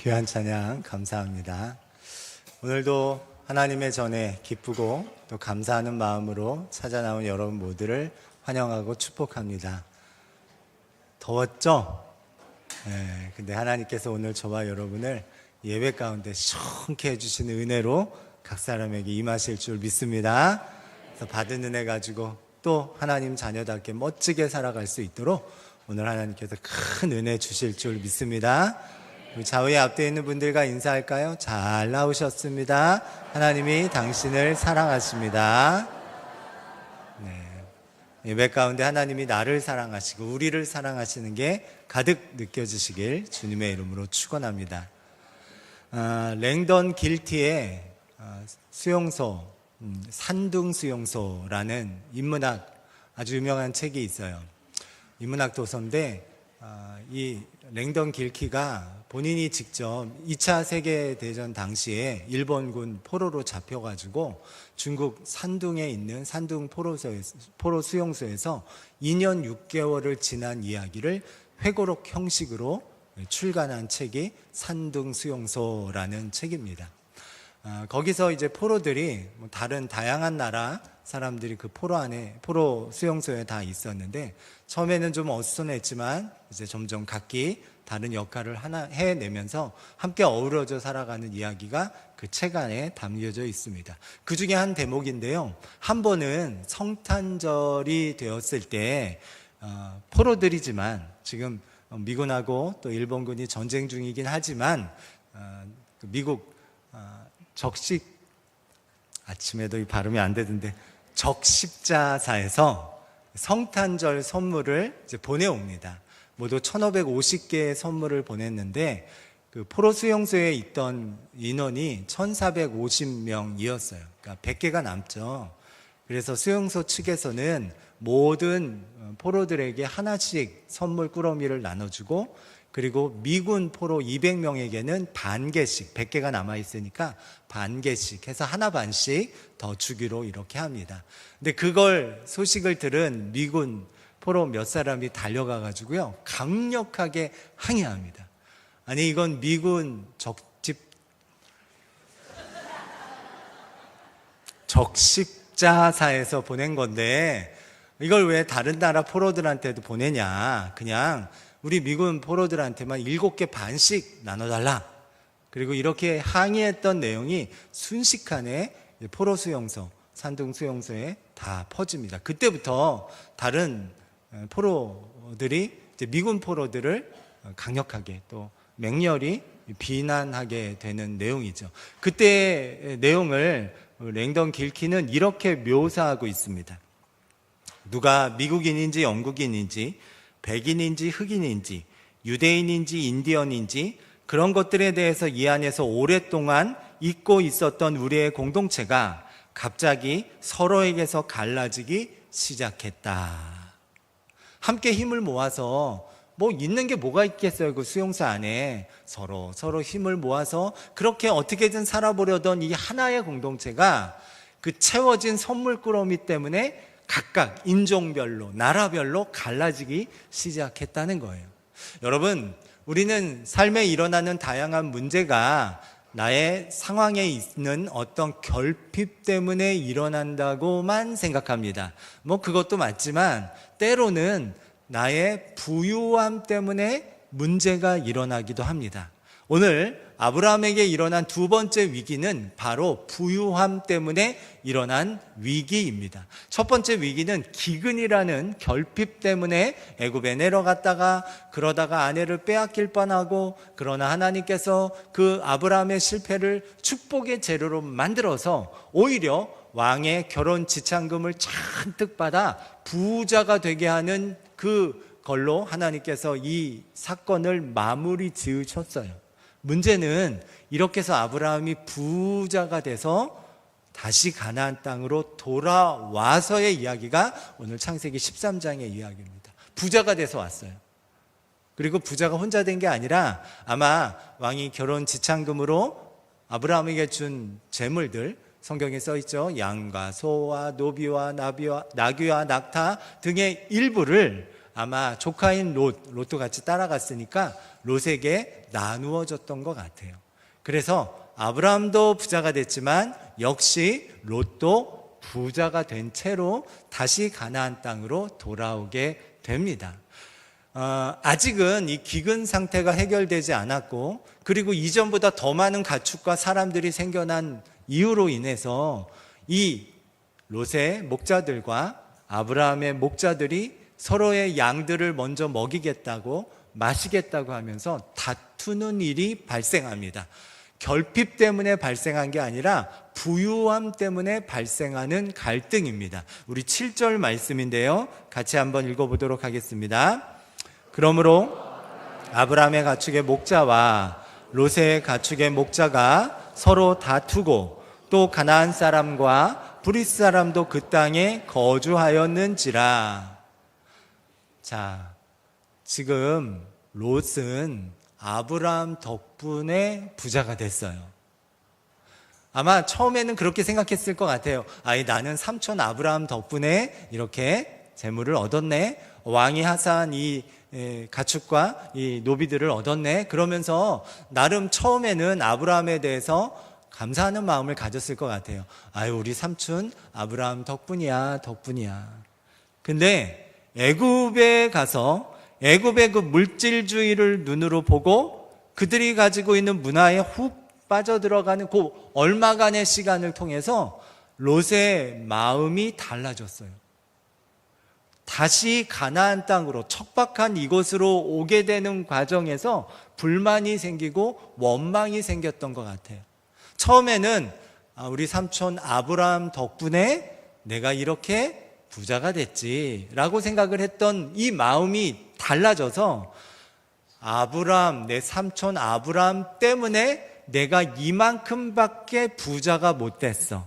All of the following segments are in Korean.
귀한 찬양 감사합니다. 오늘도 하나님의 전에 기쁘고 또 감사하는 마음으로 찾아 나온 여러분 모두를 환영하고 축복합니다. 더웠죠? 네, 근데 하나님께서 오늘 저와 여러분을 예배 가운데 시원케 해주시는 은혜로 각 사람에게 임하실 줄 믿습니다. 그래서 받은 은혜 가지고 또 하나님 자녀답게 멋지게 살아갈 수 있도록 오늘 하나님께서 큰 은혜 주실 줄 믿습니다. 우리 좌우에 앞에 있는 분들과 인사할까요? 잘 나오셨습니다. 하나님이 당신을 사랑하십니다. 네. 예배 가운데 하나님이 나를 사랑하시고 우리를 사랑하시는 게 가득 느껴지시길 주님의 이름으로 축원합니다. 랭던 길티의 수용소, 산둥 수용소라는 인문학 아주 유명한 책이 있어요. 인문학 도서인데 이 랭던 길티가 본인이 직접 2차 세계대전 당시에 일본군 포로로 잡혀가지고 중국 산둥에 있는 산둥 포로 수용소에서 2년 6개월을 지난 이야기를 회고록 형식으로 출간한 책이 산둥 수용소라는 책입니다. 거기서 이제 포로들이 다른 다양한 나라 사람들이 그 포로 수용소에 다 있었는데 처음에는 좀 어수선했지만 이제 점점 각기 다른 역할을 하나 해내면서 함께 어우러져 살아가는 이야기가 그 책 안에 담겨져 있습니다. 그 중에 한 대목인데요. 한 번은 성탄절이 되었을 때 포로들이지만 지금 미군하고 또 일본군이 전쟁 중이긴 하지만 미국 아침에도 이 발음이 안 되던데 적십자사에서 성탄절 선물을 이제 보내옵니다. 모두 1,550개의 선물을 보냈는데 그 포로 수용소에 있던 인원이 1,450명이었어요. 그러니까 100개가 남죠. 그래서 수용소 측에서는 모든 포로들에게 하나씩 선물 꾸러미를 나눠주고 그리고 미군 포로 200명에게는 반 개씩, 100개가 남아있으니까 반 개씩 해서 하나 반씩 더 주기로 이렇게 합니다. 근데 그걸 소식을 들은 미군 포로 몇 사람이 달려가가지고요, 강력하게 항의합니다. 아니, 이건 미군 적십자사에서 보낸 건데, 이걸 왜 다른 나라 포로들한테도 보내냐. 그냥 우리 미군 포로들한테만 7개 반씩 나눠달라. 그리고 이렇게 항의했던 내용이 순식간에 포로 수용소, 산둥 수용소에 다 퍼집니다. 그때부터 다른 포로들이 이제 미군 포로들을 강력하게 또 맹렬히 비난하게 되는 내용이죠. 그때의 내용을 랭던 길티는 이렇게 묘사하고 있습니다. 누가 미국인인지 영국인인지 백인인지 흑인인지 유대인인지 인디언인지 그런 것들에 대해서 이 안에서 오랫동안 잊고 있었던 우리의 공동체가 갑자기 서로에게서 갈라지기 시작했다. 함께 힘을 모아서 있는 게 뭐가 있겠어요? 그 수용소 안에 서로 힘을 모아서 그렇게 어떻게든 살아보려던 이 하나의 공동체가 그 채워진 선물 꾸러미 때문에 각각 인종별로 나라별로 갈라지기 시작했다는 거예요. 여러분, 우리는 삶에 일어나는 다양한 문제가 나의 상황에 있는 어떤 결핍 때문에 일어난다고만 생각합니다. 그것도 맞지만 때로는 나의 부유함 때문에 문제가 일어나기도 합니다. 오늘 아브라함에게 일어난 두 번째 위기는 바로 부유함 때문에 일어난 위기입니다. 첫 번째 위기는 기근이라는 결핍 때문에 애굽에 내려갔다가 그러다가 아내를 빼앗길 뻔하고 그러나 하나님께서 그 아브라함의 실패를 축복의 재료로 만들어서 오히려 왕의 결혼 지참금을 잔뜩 받아 부자가 되게 하는 그걸로 하나님께서 이 사건을 마무리 지으셨어요. 문제는 이렇게 해서 아브라함이 부자가 돼서 다시 가나안 땅으로 돌아와서의 이야기가 오늘 창세기 13장의 이야기입니다. 부자가 돼서 왔어요. 그리고 부자가 혼자 된 게 아니라 아마 왕이 결혼 지참금으로 아브라함에게 준 재물들, 성경에 써 있죠. 양과 소와 노비와 나귀와 낙타 등의 일부를 아마 조카인 롯도 같이 따라갔으니까 롯에게 나누어졌던 것 같아요. 그래서 아브라함도 부자가 됐지만 역시 롯도 부자가 된 채로 다시 가나안 땅으로 돌아오게 됩니다. 아직은 이 기근 상태가 해결되지 않았고, 그리고 이전보다 더 많은 가축과 사람들이 생겨난 이유로 인해서 이 롯의 목자들과 아브라함의 목자들이 서로의 양들을 먼저 먹이겠다고 마시겠다고 하면서 다투는 일이 발생합니다. 결핍 때문에 발생한 게 아니라 부유함 때문에 발생하는 갈등입니다. 우리 7절 말씀인데요, 같이 한번 읽어보도록 하겠습니다. 그러므로 아브라함의 가축의 목자와 롯의 가축의 목자가 서로 다투고 또 가나안 사람과 브리스 사람도 그 땅에 거주하였는지라. 자, 지금 롯은 아브라함 덕분에 부자가 됐어요. 아마 처음에는 그렇게 생각했을 것 같아요. 나는 삼촌 아브라함 덕분에 이렇게 재물을 얻었네, 왕이 하사한 이 가축과 이 노비들을 얻었네, 그러면서 나름 처음에는 아브라함에 대해서 감사하는 마음을 가졌을 것 같아요. 우리 삼촌 아브라함 덕분이야. 근데 애굽에 가서 애굽의 그 물질주의를 눈으로 보고 그들이 가지고 있는 문화에 훅 빠져들어가는 그 얼마간의 시간을 통해서 롯의 마음이 달라졌어요. 다시 가나안 땅으로, 척박한 이곳으로 오게 되는 과정에서 불만이 생기고 원망이 생겼던 것 같아요. 처음에는 우리 삼촌 아브라함 덕분에 내가 이렇게 부자가 됐지라고 생각을 했던 이 마음이 달라져서, 내 삼촌 아브라함 때문에 내가 이만큼밖에 부자가 못 됐어,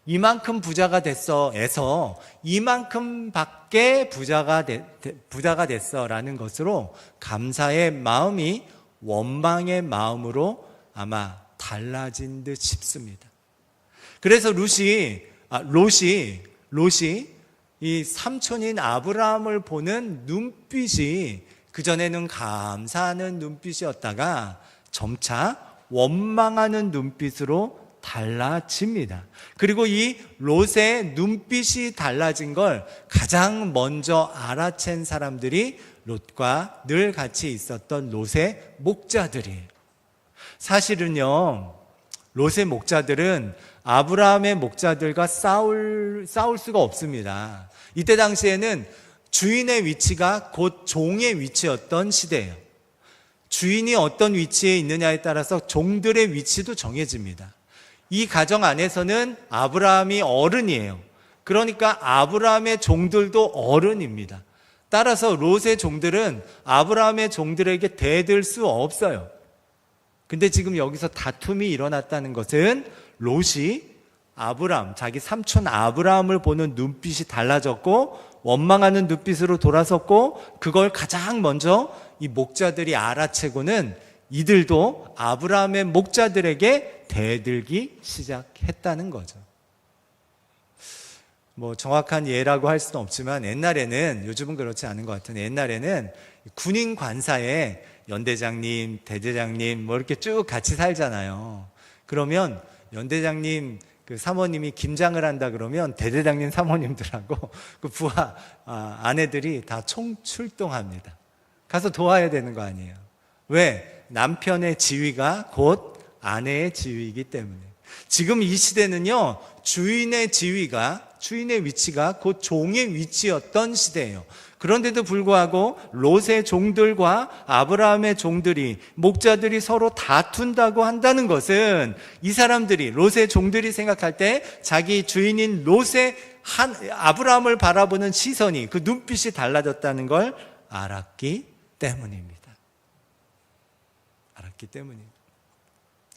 이만큼 부자가 됐어에서 이만큼밖에 부자가 됐어라는 것으로 감사의 마음이 원망의 마음으로 아마 달라진 듯 싶습니다. 그래서 롯이 이 삼촌인 아브라함을 보는 눈빛이 그전에는 감사하는 눈빛이었다가 점차 원망하는 눈빛으로 달라집니다. 그리고 이 롯의 눈빛이 달라진 걸 가장 먼저 알아챈 사람들이 롯과 늘 같이 있었던 롯의 목자들이에요. 사실은요, 롯의 목자들은 아브라함의 목자들과 싸울 수가 없습니다. 이때 당시에는 주인의 위치가 곧 종의 위치였던 시대예요. 주인이 어떤 위치에 있느냐에 따라서 종들의 위치도 정해집니다. 이 가정 안에서는 아브라함이 어른이에요. 그러니까 아브라함의 종들도 어른입니다. 따라서 롯의 종들은 아브라함의 종들에게 대들 수 없어요. 근데 지금 여기서 다툼이 일어났다는 것은 롯이 자기 삼촌 아브라함을 보는 눈빛이 달라졌고 원망하는 눈빛으로 돌아섰고, 그걸 가장 먼저 이 목자들이 알아채고는 이들도 아브라함의 목자들에게 대들기 시작했다는 거죠. 정확한 예라고 할 수는 없지만 옛날에는, 요즘은 그렇지 않은 것 같은데, 옛날에는 군인 관사에 연대장님, 대대장님 이렇게 쭉 같이 살잖아요. 그러면 연대장님 그 사모님이 김장을 한다 그러면 대대장님 사모님들하고 그 부하 아내들이 다 총출동합니다. 가서 도와야 되는 거 아니에요. 왜? 남편의 지위가 곧 아내의 지위이기 때문에. 지금 이 시대는요, 주인의 위치가 곧 종의 위치였던 시대예요. 그런데도 불구하고 롯의 종들과 아브라함의 종들이, 목자들이 서로 다툰다고 한다는 것은, 이 사람들이, 롯의 종들이 생각할 때 자기 주인인 아브라함을 바라보는 시선이, 그 눈빛이 달라졌다는 걸 알았기 때문입니다.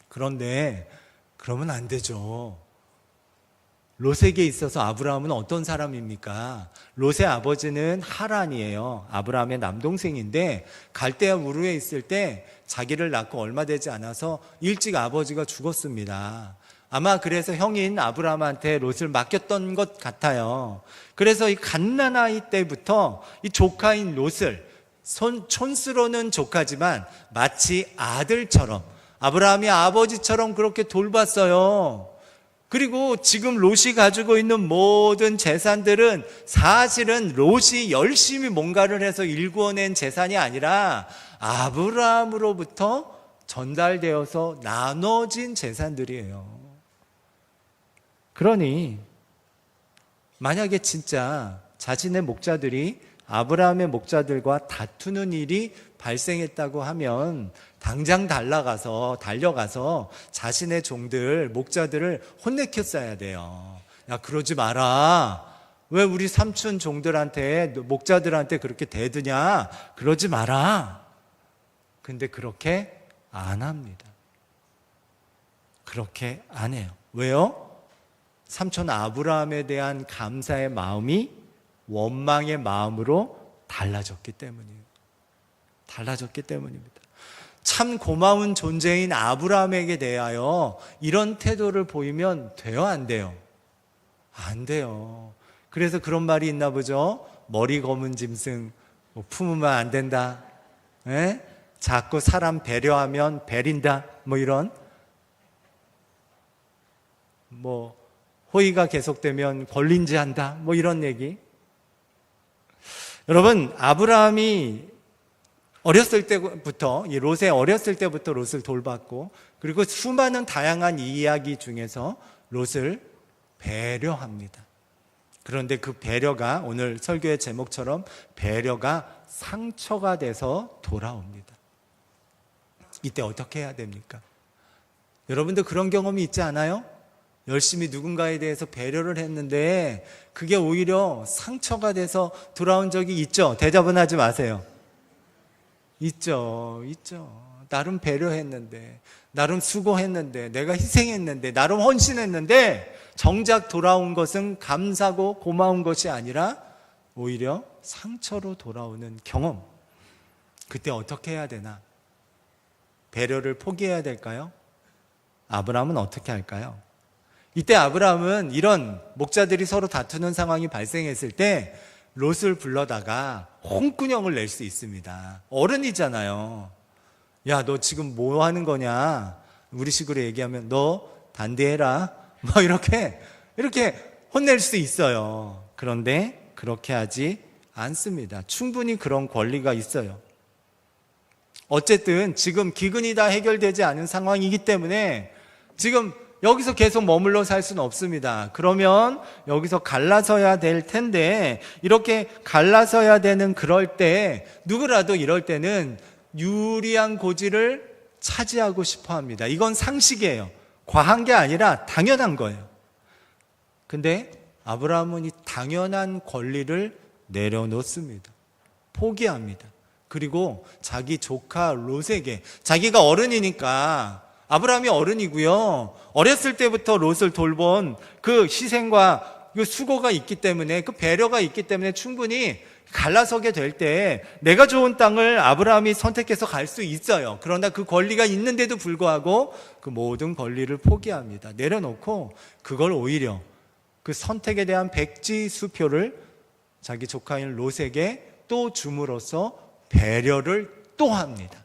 그런데 그러면 안 되죠. 롯에게 있어서 아브라함은 어떤 사람입니까? 롯의 아버지는 하란이에요. 아브라함의 남동생인데 갈대아 우르에 있을 때 자기를 낳고 얼마 되지 않아서 일찍 아버지가 죽었습니다. 아마 그래서 형인 아브라함한테 롯을 맡겼던 것 같아요. 그래서 이 갓난아이 때부터 이 조카인 롯을 촌스러는 조카지만 마치 아들처럼, 아브라함이 아버지처럼 그렇게 돌봤어요. 그리고 지금 롯이 가지고 있는 모든 재산들은 사실은 롯이 열심히 뭔가를 해서 일구어낸 재산이 아니라 아브라함으로부터 전달되어서 나눠진 재산들이에요. 그러니 만약에 진짜 자신의 목자들이 아브라함의 목자들과 다투는 일이 발생했다고 하면 당장 달려가서 자신의 종들, 목자들을 혼내켰어야 돼요. 야, 그러지 마라. 왜 우리 삼촌 종들한테, 목자들한테 그렇게 대드냐? 그러지 마라. 근데 그렇게 안 합니다. 그렇게 안 해요. 왜요? 삼촌 아브라함에 대한 감사의 마음이 원망의 마음으로 달라졌기 때문이에요. 달라졌기 때문입니다. 참 고마운 존재인 아브라함에게 대하여 이런 태도를 보이면 돼요, 안 돼요? 안 돼요. 그래서 그런 말이 있나 보죠. 머리 검은 짐승 품으면 안 된다. 에? 자꾸 사람 배려하면 배린다. 이런 호의가 계속되면 권린지한다. 이런 얘기. 여러분, 아브라함이 어렸을 때부터, 이 롯의 어렸을 때부터 롯을 돌봤고, 그리고 수많은 다양한 이야기 중에서 롯을 배려합니다. 그런데 그 배려가 오늘 설교의 제목처럼 배려가 상처가 돼서 돌아옵니다. 이때 어떻게 해야 됩니까? 여러분도 그런 경험이 있지 않아요? 열심히 누군가에 대해서 배려를 했는데 그게 오히려 상처가 돼서 돌아온 적이 있죠? 대답은 하지 마세요. 있죠. 나름 배려했는데, 나름 수고했는데, 내가 희생했는데, 나름 헌신했는데 정작 돌아온 것은 감사고 고마운 것이 아니라 오히려 상처로 돌아오는 경험. 그때 어떻게 해야 되나? 배려를 포기해야 될까요? 아브라함은 어떻게 할까요? 이때 아브라함은 이런 목자들이 서로 다투는 상황이 발생했을 때 롯을 불러다가 홍군형을 낼 수 있습니다. 어른이잖아요. 야, 너 지금 뭐 하는 거냐? 우리 식으로 얘기하면 너 단대해라. 이렇게 혼낼 수 있어요. 그런데 그렇게 하지 않습니다. 충분히 그런 권리가 있어요. 어쨌든 지금 기근이 다 해결되지 않은 상황이기 때문에 지금 여기서 계속 머물러 살 수는 없습니다. 그러면 여기서 갈라서야 될 텐데, 이렇게 갈라서야 되는 그럴 때 누구라도 이럴 때는 유리한 고지를 차지하고 싶어 합니다. 이건 상식이에요. 과한 게 아니라 당연한 거예요. 근데 아브라함은 이 당연한 권리를 내려놓습니다. 포기합니다. 그리고 자기 조카 롯에게, 자기가 어른이니까, 아브라함이 어른이고요, 어렸을 때부터 롯을 돌본 그 희생과 그 수고가 있기 때문에, 그 배려가 있기 때문에 충분히 갈라서게 될 때 내가 좋은 땅을 아브라함이 선택해서 갈 수 있어요. 그러나 그 권리가 있는데도 불구하고 그 모든 권리를 포기합니다. 내려놓고 그걸 오히려 그 선택에 대한 백지수표를 자기 조카인 롯에게 또 줌으로써 배려를 또 합니다.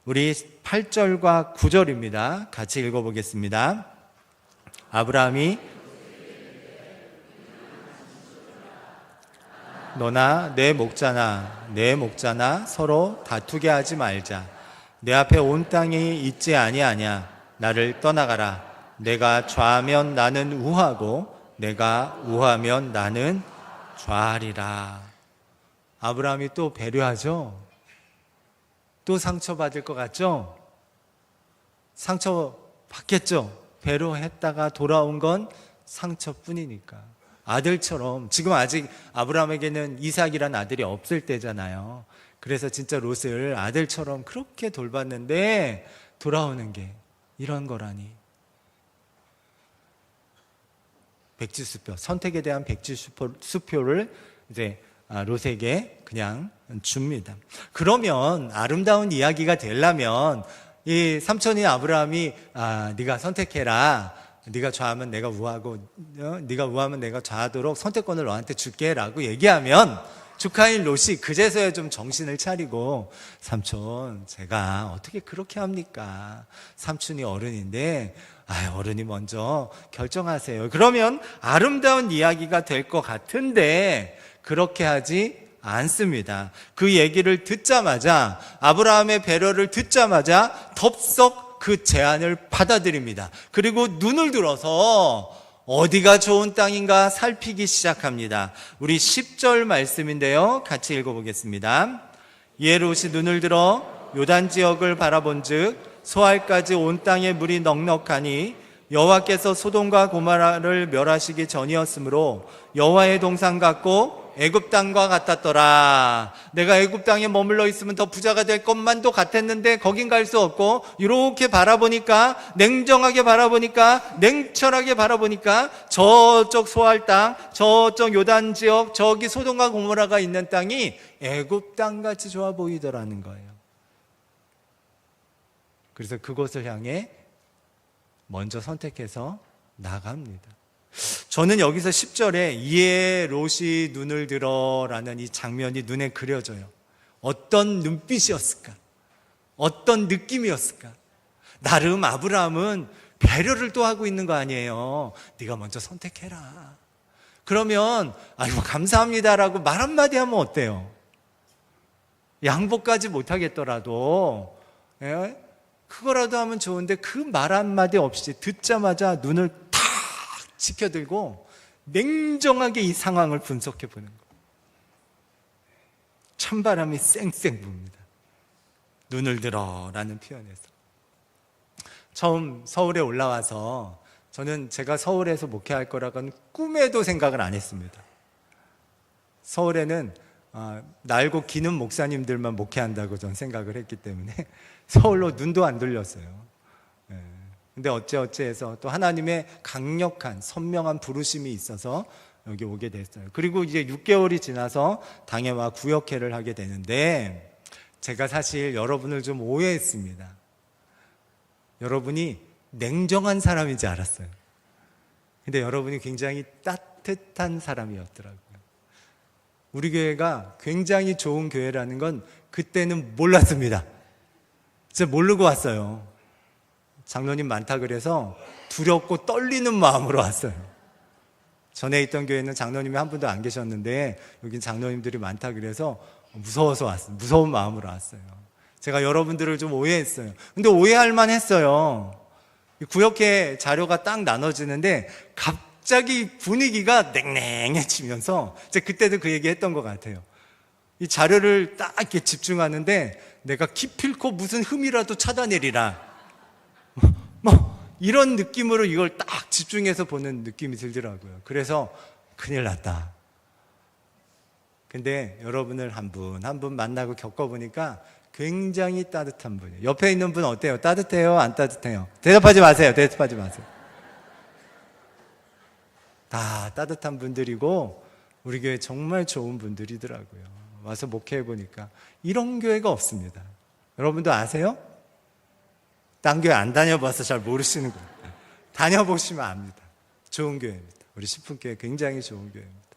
우리 8절과 9절입니다. 같이 읽어보겠습니다. 아브라함이 너나 내 목자나 서로 다투게 하지 말자. 내 앞에 온 땅이 있지 아니하냐. 나를 떠나가라. 내가 좌하면 나는 우하고 내가 우하면 나는 좌하리라. 아브라함이 또 배려하죠. 또 상처받을 것 같죠? 상처받겠죠? 배려했다가 돌아온 건 상처뿐이니까. 아들처럼, 지금 아직 아브라함에게는 이삭이란 아들이 없을 때잖아요. 그래서 진짜 롯을 아들처럼 그렇게 돌봤는데 돌아오는 게 이런 거라니. 백지수표, 선택에 대한 백지수표를 이제 롯에게 그냥 줍니다. 그러면 아름다운 이야기가 되려면 이 삼촌인 아브라함이 네가 선택해라. 네가 좌하면 내가 우하고 네가 우하면 내가 좌하도록 선택권을 너한테 줄게라고 얘기하면 주카인 롯이 그제서야 좀 정신을 차리고 삼촌 제가 어떻게 그렇게 합니까? 삼촌이 어른인데 어른이 먼저 결정하세요. 그러면 아름다운 이야기가 될 것 같은데 그렇게 하지 않습니다. 그 얘기를 듣자마자 아브라함의 배려를 듣자마자 덥석 그 제안을 받아들입니다. 그리고 눈을 들어서 어디가 좋은 땅인가 살피기 시작합니다. 우리 10절 말씀인데요. 같이 읽어보겠습니다. 이에 롯이 눈을 들어 요단 지역을 바라본즉 소알까지 온 땅에 물이 넉넉하니 여호와께서 소돔과 고모라를 멸하시기 전이었으므로 여호와의 동산 같고 애굽 땅과 같았더라. 내가 애굽 땅에 머물러 있으면 더 부자가 될 것만도 같았는데 거긴 갈 수 없고 이렇게 바라보니까 냉정하게 바라보니까 냉철하게 바라보니까 저쪽 소알 땅, 저쪽 요단 지역, 저기 소돔과 고모라가 있는 땅이 애굽 땅같이 좋아 보이더라는 거예요. 그래서 그곳을 향해 먼저 선택해서 나갑니다. 저는 여기서 10절에 이에 롯이 눈을 들어라는 이 장면이 눈에 그려져요. 어떤 눈빛이었을까? 어떤 느낌이었을까? 나름 아브라함은 배려를 또 하고 있는 거 아니에요. 네가 먼저 선택해라. 그러면 아이고 감사합니다라고 말 한마디 하면 어때요? 양보까지 못하겠더라도 그거라도 하면 좋은데 그 말 한마디 없이 듣자마자 눈을 탁 지켜들고 냉정하게 이 상황을 분석해 보는 거예요. 찬바람이 쌩쌩 붑니다. 눈을 들어라는 표현에서. 처음 서울에 올라와서 저는 제가 서울에서 목회할 거라고는 꿈에도 생각을 안 했습니다. 서울에는 날고 기는 목사님들만 목회한다고 저는 생각을 했기 때문에 서울로 눈도 안 돌렸어요. 근데 어찌해서 또 하나님의 강력한 선명한 부르심이 있어서 여기 오게 됐어요. 그리고 이제 6개월이 지나서 당회와 구역회를 하게 되는데 제가 사실 여러분을 좀 오해했습니다. 여러분이 냉정한 사람인지 알았어요. 근데 여러분이 굉장히 따뜻한 사람이었더라고요. 우리 교회가 굉장히 좋은 교회라는 건 그때는 몰랐습니다. 진짜 모르고 왔어요. 장로님 많다 그래서 두렵고 떨리는 마음으로 왔어요. 전에 있던 교회는 장로님이 한 분도 안 계셨는데 여긴 장로님들이 많다 그래서 무서워서 왔어요. 무서운 마음으로 왔어요. 제가 여러분들을 좀 오해했어요. 근데 오해할 만했어요. 구역회 자료가 딱 나눠지는데 갑자기 분위기가 냉랭해지면서 그때도 그 얘기 했던 것 같아요. 이 자료를 딱 이렇게 집중하는데 내가 기필코 무슨 흠이라도 찾아내리라. 이런 느낌으로 이걸 딱 집중해서 보는 느낌이 들더라고요. 그래서 큰일 났다. 근데 여러분을 한 분 한 분 만나고 겪어보니까 굉장히 따뜻한 분이에요. 옆에 있는 분 어때요? 따뜻해요? 안 따뜻해요? 대답하지 마세요. 대답하지 마세요. 다 따뜻한 분들이고 우리 교회 정말 좋은 분들이더라고요. 와서 목회해보니까 이런 교회가 없습니다. 여러분도 아세요? 딴 교회 안 다녀봐서 잘 모르시는 거예요. 다녀보시면 압니다. 좋은 교회입니다. 우리 십분교회 굉장히 좋은 교회입니다.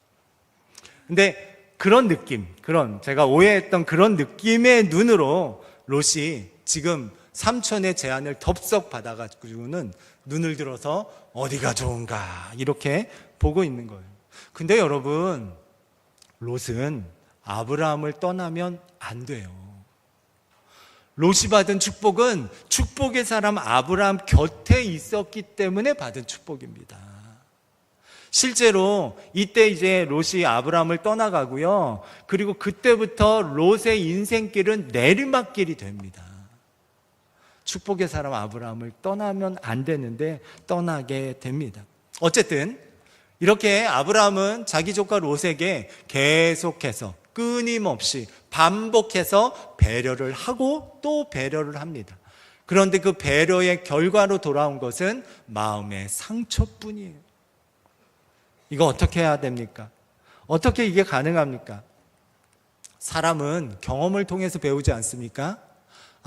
근데 그런 느낌, 제가 오해했던 그런 느낌의 눈으로 롯이 지금 삼촌의 제안을 덥석 받아가지고는 눈을 들어서 어디가 좋은가 이렇게 보고 있는 거예요. 근데 여러분, 롯은 아브라함을 떠나면 안 돼요. 롯이 받은 축복은 축복의 사람 아브라함 곁에 있었기 때문에 받은 축복입니다. 실제로 이때 이제 롯이 아브라함을 떠나가고요. 그리고 그때부터 롯의 인생길은 내리막길이 됩니다. 축복의 사람 아브라함을 떠나면 안 되는데 떠나게 됩니다. 어쨌든 이렇게 아브라함은 자기 조카 롯에게 계속해서 끊임없이 반복해서 배려를 하고 또 배려를 합니다. 그런데 그 배려의 결과로 돌아온 것은 마음의 상처뿐이에요. 이거 어떻게 해야 됩니까? 어떻게 이게 가능합니까? 사람은 경험을 통해서 배우지 않습니까?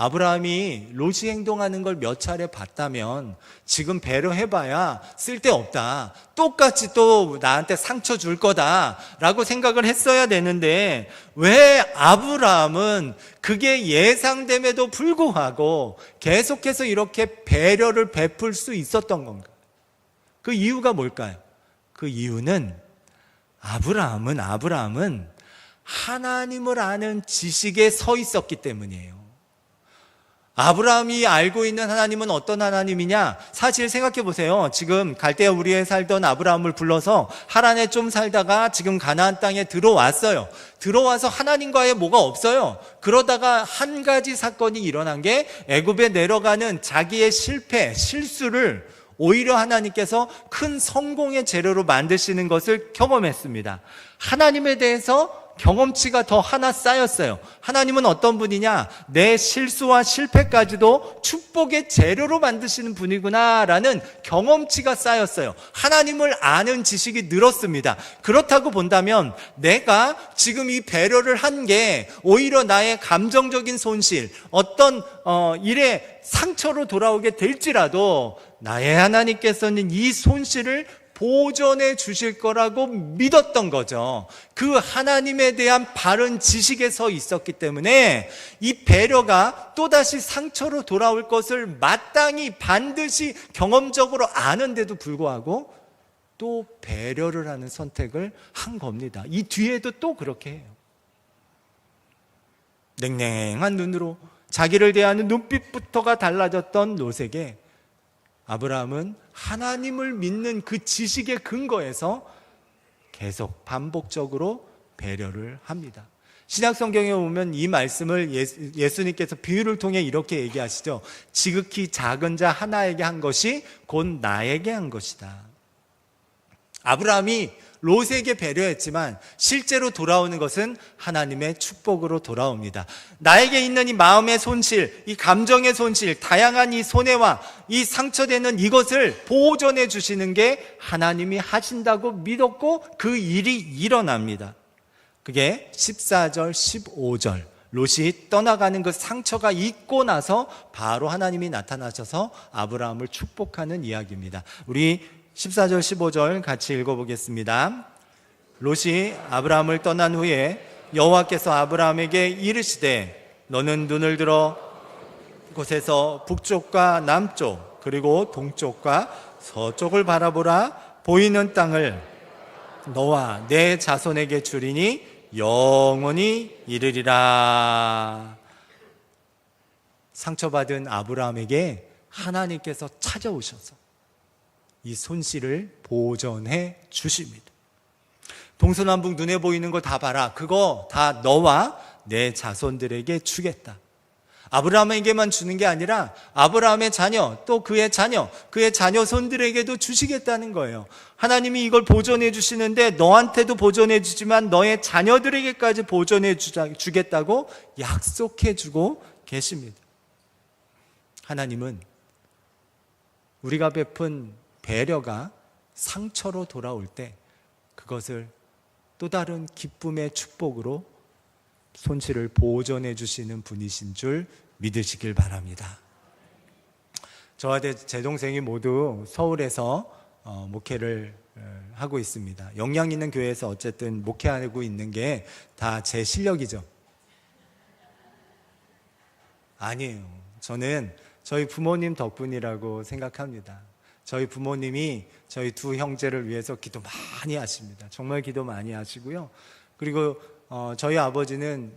아브라함이 롯이 행동하는 걸 몇 차례 봤다면 지금 배려해봐야 쓸데없다, 똑같이 또 나한테 상처 줄 거다라고 생각을 했어야 되는데, 왜 아브라함은 그게 예상됨에도 불구하고 계속해서 이렇게 배려를 베풀 수 있었던 건가? 그 이유가 뭘까요? 그 이유는 아브라함은 하나님을 아는 지식에 서 있었기 때문이에요. 아브라함이 알고 있는 하나님은 어떤 하나님이냐? 사실 생각해 보세요. 지금 갈대아 우리에 살던 아브라함을 불러서 하란에 좀 살다가 지금 가나안 땅에 들어왔어요. 들어와서 하나님과의 뭐가 없어요. 그러다가 한 가지 사건이 일어난 게, 애굽에 내려가는 자기의 실수를 오히려 하나님께서 큰 성공의 재료로 만드시는 것을 경험했습니다. 하나님에 대해서 경험치가 더 하나 쌓였어요. 하나님은 어떤 분이냐? 내 실수와 실패까지도 축복의 재료로 만드시는 분이구나라는 경험치가 쌓였어요. 하나님을 아는 지식이 늘었습니다. 그렇다고 본다면 내가 지금 이 배려를 한 게 오히려 나의 감정적인 손실, 어떤 일에 상처로 돌아오게 될지라도 나의 하나님께서는 이 손실을 보전해 주실 거라고 믿었던 거죠. 그 하나님에 대한 바른 지식에 서 있었기 때문에 이 배려가 또다시 상처로 돌아올 것을 마땅히 반드시 경험적으로 아는데도 불구하고 또 배려를 하는 선택을 한 겁니다. 이 뒤에도 또 그렇게 해요. 냉랭한 눈으로 자기를 대하는 눈빛부터가 달라졌던 롯에게 아브라함은 하나님을 믿는 그 지식의 근거에서 계속 반복적으로 배려를 합니다. 신약 성경에 보면 이 말씀을 예수님께서 비유를 통해 이렇게 얘기하시죠. 지극히 작은 자 하나에게 한 것이 곧 나에게 한 것이다. 아브라함이 롯에게 배려했지만 실제로 돌아오는 것은 하나님의 축복으로 돌아옵니다. 나에게 있는 이 마음의 손실, 이 감정의 손실, 다양한 이 손해와 이 상처되는 이것을 보존해 주시는 게 하나님이 하신다고 믿었고 그 일이 일어납니다. 그게 14절, 15절 롯이 떠나가는 그 상처가 있고 나서 바로 하나님이 나타나셔서 아브라함을 축복하는 이야기입니다. 우리 14절 15절 같이 읽어보겠습니다. 롯이 아브라함을 떠난 후에 여호와께서 아브라함에게 이르시되 너는 눈을 들어 곳에서 북쪽과 남쪽 그리고 동쪽과 서쪽을 바라보라. 보이는 땅을 너와 내 자손에게 주리니 영원히 이르리라. 상처받은 아브라함에게 하나님께서 찾아오셔서 이 손실을 보전해 주십니다. 동서남북 눈에 보이는 거 다 봐라. 그거 다 너와 내 자손들에게 주겠다. 아브라함에게만 주는 게 아니라 아브라함의 자녀, 또 그의 자녀, 그의 자녀손들에게도 주시겠다는 거예요. 하나님이 이걸 보존해 주시는데 너한테도 보존해 주지만 너의 자녀들에게까지 보존해 주겠다고 약속해 주고 계십니다. 하나님은 우리가 베푼 배려가 상처로 돌아올 때 그것을 또 다른 기쁨의 축복으로 손실을 보존해 주시는 분이신 줄 믿으시길 바랍니다. 저와 제 동생이 모두 서울에서 목회를 하고 있습니다. 역량 있는 교회에서 어쨌든 목회하고 있는 게 다 제 실력이죠. 아니에요. 저는 저희 부모님 덕분이라고 생각합니다. 저희 부모님이 저희 두 형제를 위해서 기도 많이 하십니다. 정말 기도 많이 하시고요. 그리고 저희 아버지는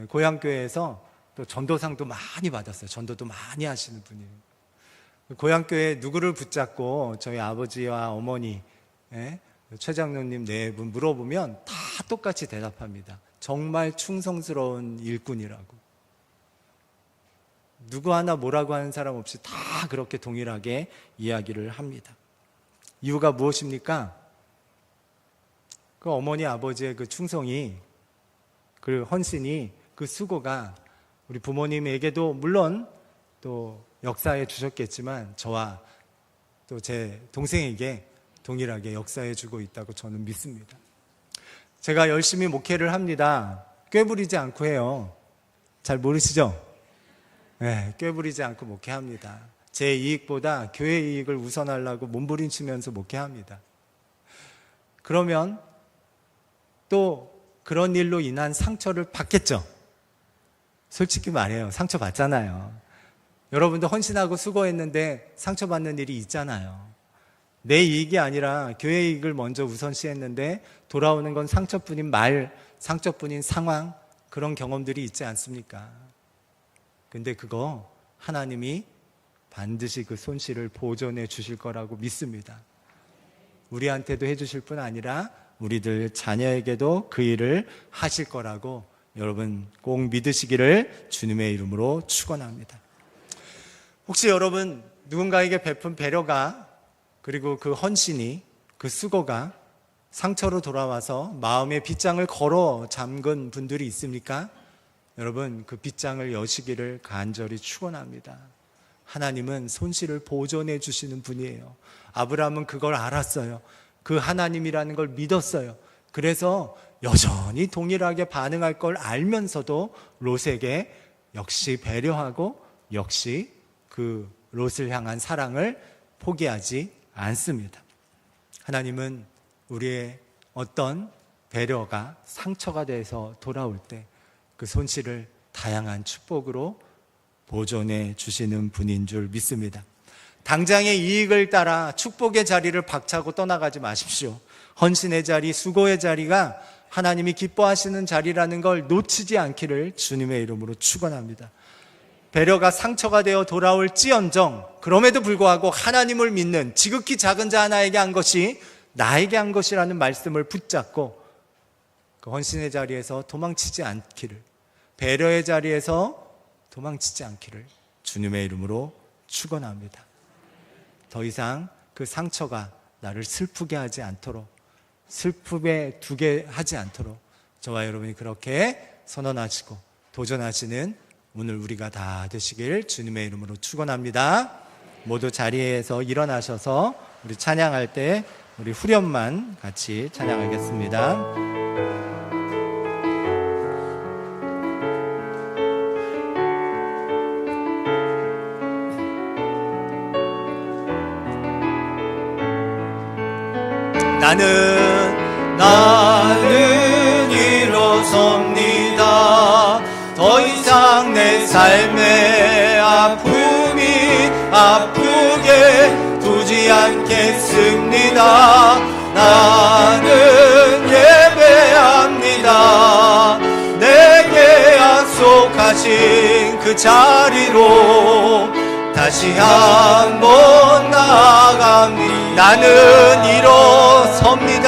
고향교회에서 또 전도상도 많이 받았어요. 전도도 많이 하시는 분이에요. 고향교회 누구를 붙잡고 저희 아버지와 어머니, 최 장로님 네 분 물어보면 다 똑같이 대답합니다. 정말 충성스러운 일꾼이라고. 누구 하나 뭐라고 하는 사람 없이 다 그렇게 동일하게 이야기를 합니다. 이유가 무엇입니까? 그 어머니 아버지의 그 충성이, 그 헌신이, 그 수고가 우리 부모님에게도 물론 또 역사해 주셨겠지만 저와 또 제 동생에게 동일하게 역사해 주고 있다고 저는 믿습니다. 제가 열심히 목회를 합니다. 꾀부리지 않고 해요. 잘 모르시죠? 꾀부리지 않고 목회합니다. 제 이익보다 교회 이익을 우선하려고 몸부림치면서 목회합니다. 그러면 또 그런 일로 인한 상처를 받겠죠. 솔직히 말해요. 상처 받잖아요. 여러분도 헌신하고 수고했는데 상처받는 일이 있잖아요. 내 이익이 아니라 교회 이익을 먼저 우선시했는데 돌아오는 건 상처뿐인 말, 상처뿐인 상황, 그런 경험들이 있지 않습니까? 근데 그거 하나님이 반드시 그 손실을 보존해 주실 거라고 믿습니다. 우리한테도 해주실 뿐 아니라 우리들 자녀에게도 그 일을 하실 거라고 여러분 꼭 믿으시기를 주님의 이름으로 축원합니다. 혹시 여러분 누군가에게 베푼 배려가, 그리고 그 헌신이, 그 수고가 상처로 돌아와서 마음의 빗장을 걸어 잠근 분들이 있습니까? 여러분 그 빗장을 여시기를 간절히 축원합니다. 하나님은 손실을 보존해 주시는 분이에요. 아브라함은 그걸 알았어요. 그 하나님이라는 걸 믿었어요. 그래서 여전히 동일하게 반응할 걸 알면서도 롯에게 역시 배려하고 역시 그 롯을 향한 사랑을 포기하지 않습니다. 하나님은 우리의 어떤 배려가 상처가 돼서 돌아올 때 그 손실을 다양한 축복으로 보존해 주시는 분인 줄 믿습니다. 당장의 이익을 따라 축복의 자리를 박차고 떠나가지 마십시오. 헌신의 자리, 수고의 자리가 하나님이 기뻐하시는 자리라는 걸 놓치지 않기를 주님의 이름으로 축원합니다. 배려가 상처가 되어 돌아올지언정 그럼에도 불구하고 하나님을 믿는 지극히 작은 자 하나에게 한 것이 나에게 한 것이라는 말씀을 붙잡고 그 헌신의 자리에서 도망치지 않기를, 배려의 자리에서 도망치지 않기를 주님의 이름으로 축원합니다. 더 이상 그 상처가 나를 슬프게 하지 않도록, 슬픔에 두게 하지 않도록 저와 여러분이 그렇게 선언하시고 도전하시는 오늘 우리가 다 되시길 주님의 이름으로 축원합니다. 모두 자리에서 일어나셔서 우리 찬양할 때 우리 후렴만 같이 찬양하겠습니다. 나는 일어섭니다. 더 이상 내 삶의 아픔이 아프게 두지 않겠습니다. 나는 예배합니다. 내게 약속하신 그 자리로 다시 한번 나아갑니다. 나는 일어섭니다.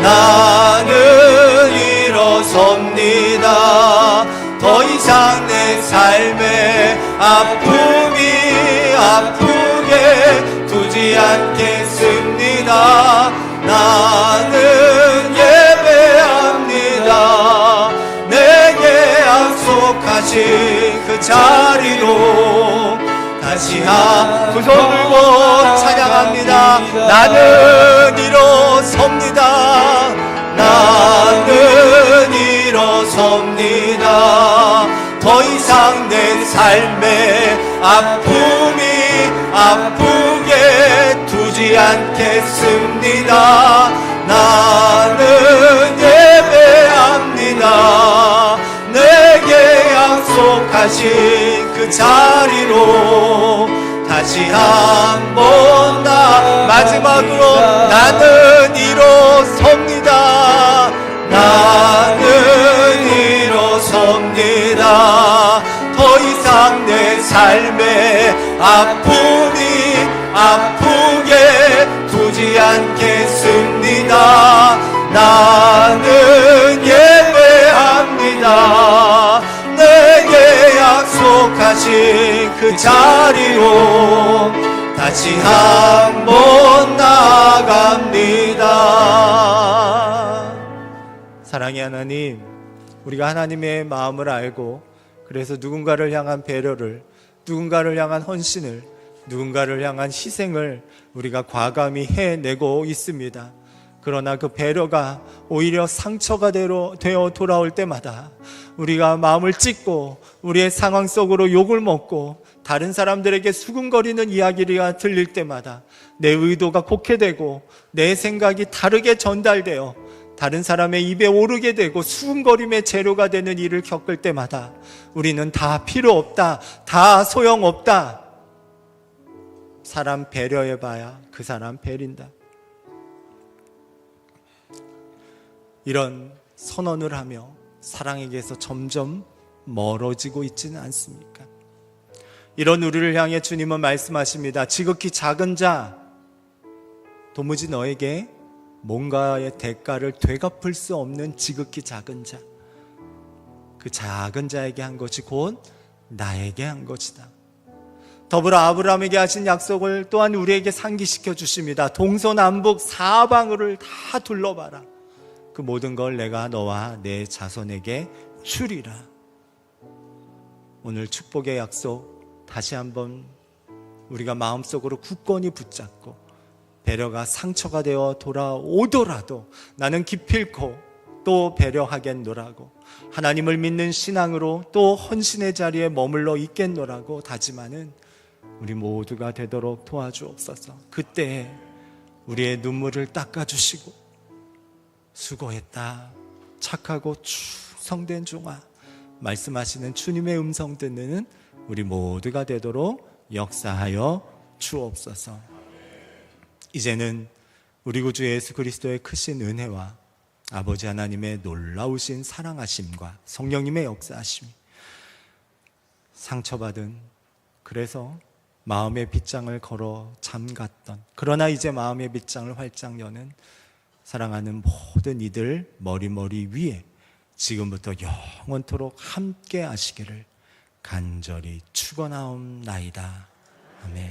나는 일어섭니다. 더 이상 내 삶의 아픔이 아프게 두지 않겠습니다. 나는 예배합니다. 내게 약속하신 그 자리로 다시 두 손 들고 찬양합니다. 나는 일어섭니다. 나는 일어섭니다. 더 이상 내 삶의 아픔이 아프게 두지 않겠습니다. 나는 예배합니다. 내게 약속하신 그 자리로 다시 한번 마지막으로 나는 일어섭니다. 나는 일어섭니다. 더 이상 내 삶의 아픔이 아프게 두지 않겠습니다. 나는 예배합니다. 내게 약속하신 그 자리로 다시 한번 나아갑니다. 사랑의 하나님, 우리가 하나님의 마음을 알고 그래서 누군가를 향한 배려를, 누군가를 향한 헌신을, 누군가를 향한 희생을 우리가 과감히 해내고 있습니다. 그러나 그 배려가 오히려 상처가 되어 돌아올 때마다 우리가 마음을 찢고 우리의 상황 속으로 욕을 먹고 다른 사람들에게 수군거리는 이야기가 들릴 때마다 내 의도가 곡해되고 내 생각이 다르게 전달되어 다른 사람의 입에 오르게 되고 수군거림의 재료가 되는 일을 겪을 때마다 우리는 다 필요 없다, 다 소용없다, 사람 배려해봐야 그 사람 배린다, 이런 선언을 하며 사랑에게서 점점 멀어지고 있지는 않습니까? 이런 우리를 향해 주님은 말씀하십니다. 지극히 작은 자, 도무지 너에게 뭔가의 대가를 되갚을 수 없는 지극히 작은 자, 그 작은 자에게 한 것이 곧 나에게 한 것이다. 더불어 아브라함에게 하신 약속을 또한 우리에게 상기시켜 주십니다. 동서남북 사방을 다 둘러봐라. 그 모든 걸 내가 너와 내 자손에게 주리라. 오늘 축복의 약속 다시 한번 우리가 마음속으로 굳건히 붙잡고 배려가 상처가 되어 돌아오더라도 나는 기필코 또 배려하겠노라고, 하나님을 믿는 신앙으로 또 헌신의 자리에 머물러 있겠노라고 다짐하는 우리 모두가 되도록 도와주옵소서. 그때 우리의 눈물을 닦아주시고 수고했다, 착하고 충성된 종아 말씀하시는 주님의 음성 듣는 우리 모두가 되도록 역사하여 주옵소서. 이제는 우리 구주 예수 그리스도의 크신 은혜와 아버지 하나님의 놀라우신 사랑하심과 성령님의 역사하심이 상처받은, 그래서 마음의 빗장을 걸어 잠갔던, 그러나 이제 마음의 빗장을 활짝 여는 사랑하는 모든 이들 머리 위에 지금부터 영원토록 함께 하시기를 간절히 축원하옵나이다. 아멘.